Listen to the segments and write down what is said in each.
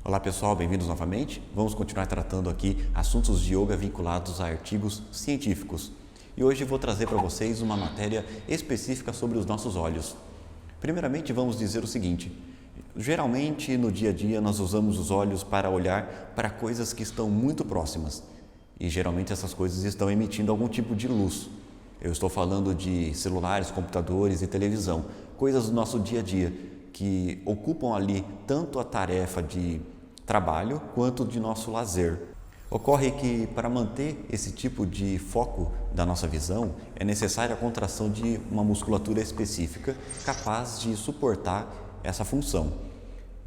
Olá pessoal, bem-vindos novamente. Vamos continuar tratando aqui assuntos de yoga vinculados a artigos científicos. E hoje vou trazer para vocês uma matéria específica sobre os nossos olhos. Primeiramente vamos dizer o seguinte, geralmente no dia a dia nós usamos os olhos para olhar para coisas que estão muito próximas e geralmente essas coisas estão emitindo algum tipo de luz. Eu estou falando de celulares, computadores e televisão, coisas do nosso dia a dia que ocupam ali tanto a tarefa de trabalho quanto de nosso lazer. Ocorre que para manter esse tipo de foco da nossa visão é necessária a contração de uma musculatura específica capaz de suportar essa função.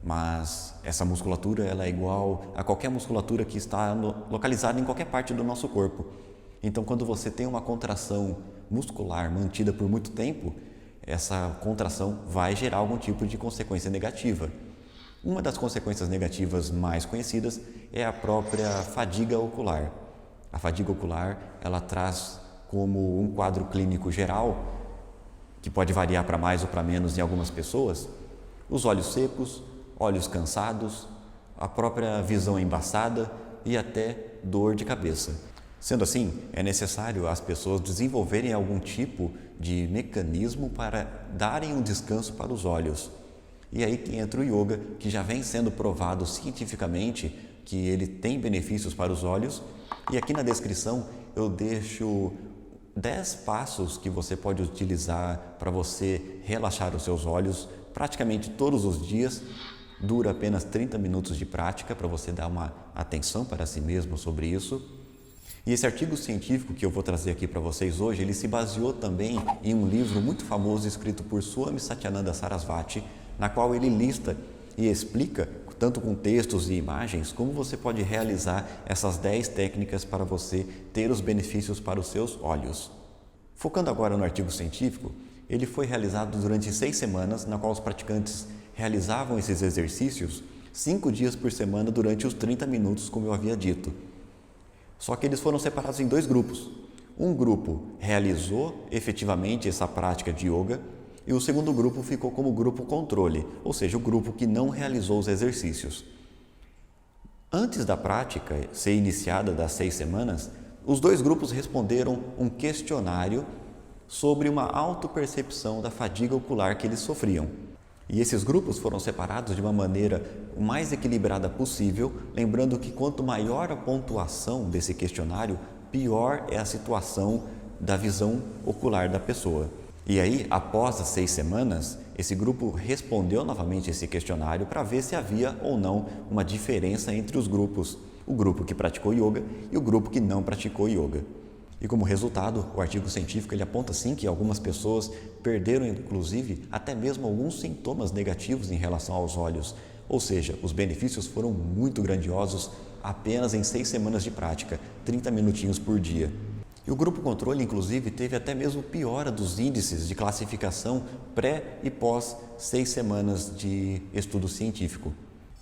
Mas essa musculatura ela é igual a qualquer musculatura que está localizada em qualquer parte do nosso corpo. Então, quando você tem uma contração muscular mantida por muito tempo, essa contração vai gerar algum tipo de consequência negativa. Uma das consequências negativas mais conhecidas é a própria fadiga ocular. A fadiga ocular, ela traz como um quadro clínico geral, que pode variar para mais ou para menos em algumas pessoas, os olhos secos, olhos cansados, a própria visão embaçada e até dor de cabeça. Sendo assim, é necessário as pessoas desenvolverem algum tipo de mecanismo para darem um descanso para os olhos. E aí que entra o yoga, que já vem sendo provado cientificamente que ele tem benefícios para os olhos. E aqui na descrição eu deixo 10 passos que você pode utilizar para você relaxar os seus olhos praticamente todos os dias. Dura apenas 30 minutos de prática para você dar uma atenção para si mesmo sobre isso. E esse artigo científico que eu vou trazer aqui para vocês hoje, ele se baseou também em um livro muito famoso escrito por Swami Satyananda Sarasvati, na qual ele lista e explica, tanto com textos e imagens, como você pode realizar essas 10 técnicas para você ter os benefícios para os seus olhos. Focando agora no artigo científico, ele foi realizado durante 6 semanas, na qual os praticantes realizavam esses exercícios 5 dias por semana durante os 30 minutos, como eu havia dito. Só que eles foram separados em 2 grupos. Um grupo realizou efetivamente essa prática de yoga e o segundo grupo ficou como grupo controle, ou seja, o grupo que não realizou os exercícios. Antes da prática ser iniciada das 6 semanas, os 2 grupos responderam um questionário sobre uma autopercepção da fadiga ocular que eles sofriam. E esses grupos foram separados de uma maneira o mais equilibrada possível, lembrando que quanto maior a pontuação desse questionário, pior é a situação da visão ocular da pessoa. E aí, após as 6 semanas, esse grupo respondeu novamente esse questionário para ver se havia ou não uma diferença entre os grupos, o grupo que praticou yoga e o grupo que não praticou yoga. E como resultado, o artigo científico ele aponta sim que algumas pessoas perderam inclusive até mesmo alguns sintomas negativos em relação aos olhos, ou seja, os benefícios foram muito grandiosos apenas em 6 semanas de prática, 30 minutinhos por dia. E o grupo controle, inclusive, teve até mesmo piora dos índices de classificação pré e pós 6 semanas de estudo científico.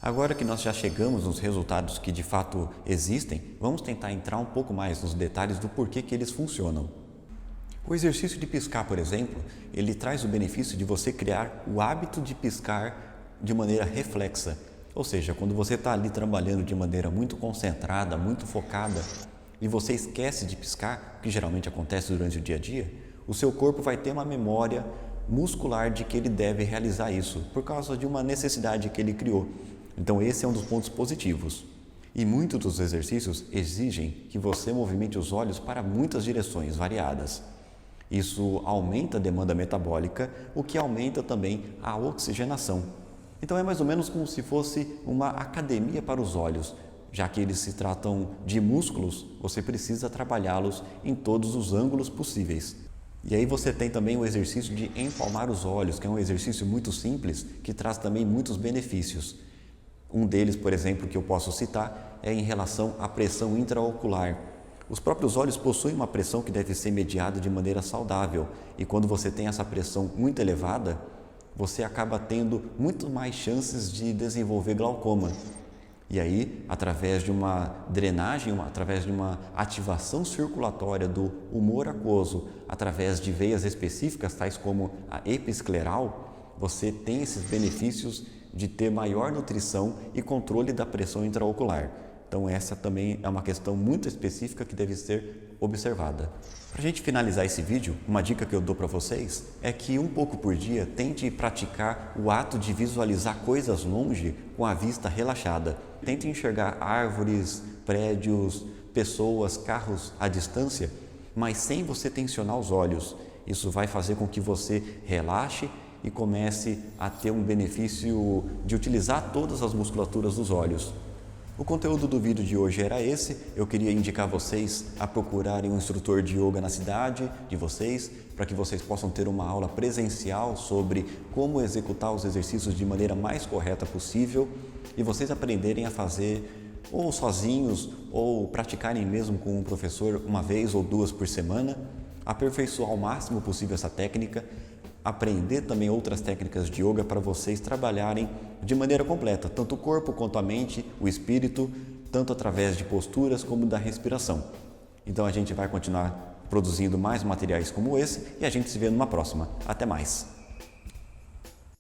Agora que nós já chegamos nos resultados que de fato existem, vamos tentar entrar um pouco mais nos detalhes do porquê que eles funcionam. O exercício de piscar, por exemplo, ele traz o benefício de você criar o hábito de piscar de maneira reflexa. Ou seja, quando você está ali trabalhando de maneira muito concentrada, muito focada, e você esquece de piscar, que geralmente acontece durante o dia a dia, o seu corpo vai ter uma memória muscular de que ele deve realizar isso, por causa de uma necessidade que ele criou. Então esse é um dos pontos positivos. E muitos dos exercícios exigem que você movimente os olhos para muitas direções variadas. Isso aumenta a demanda metabólica, o que aumenta também a oxigenação. Então é mais ou menos como se fosse uma academia para os olhos. Já que eles se tratam de músculos, você precisa trabalhá-los em todos os ângulos possíveis. E aí você tem também o exercício de empalmar os olhos, que é um exercício muito simples, que traz também muitos benefícios. Um deles, por exemplo, que eu posso citar, é em relação à pressão intraocular. Os próprios olhos possuem uma pressão que deve ser mediada de maneira saudável, e quando você tem essa pressão muito elevada, você acaba tendo muito mais chances de desenvolver glaucoma. E aí, através de uma drenagem, através de uma ativação circulatória do humor aquoso, através de veias específicas, tais como a episcleral, você tem esses benefícios de ter maior nutrição e controle da pressão intraocular. Então essa também é uma questão muito específica que deve ser observada. Para a gente finalizar esse vídeo, uma dica que eu dou para vocês é que um pouco por dia tente praticar o ato de visualizar coisas longe com a vista relaxada. Tente enxergar árvores, prédios, pessoas, carros à distância, mas sem você tensionar os olhos. Isso vai fazer com que você relaxe e comece a ter um benefício de utilizar todas as musculaturas dos olhos. O conteúdo do vídeo de hoje era esse. Eu queria indicar vocês a procurarem um instrutor de yoga na cidade de vocês, para que vocês possam ter uma aula presencial sobre como executar os exercícios de maneira mais correta possível e vocês aprenderem a fazer ou sozinhos ou praticarem mesmo com um professor uma vez ou duas por semana, aperfeiçoar ao máximo possível essa técnica, aprender também outras técnicas de yoga para vocês trabalharem de maneira completa, tanto o corpo quanto a mente, o espírito, tanto através de posturas como da respiração. Então a gente vai continuar produzindo mais materiais como esse e a gente se vê numa próxima. Até mais!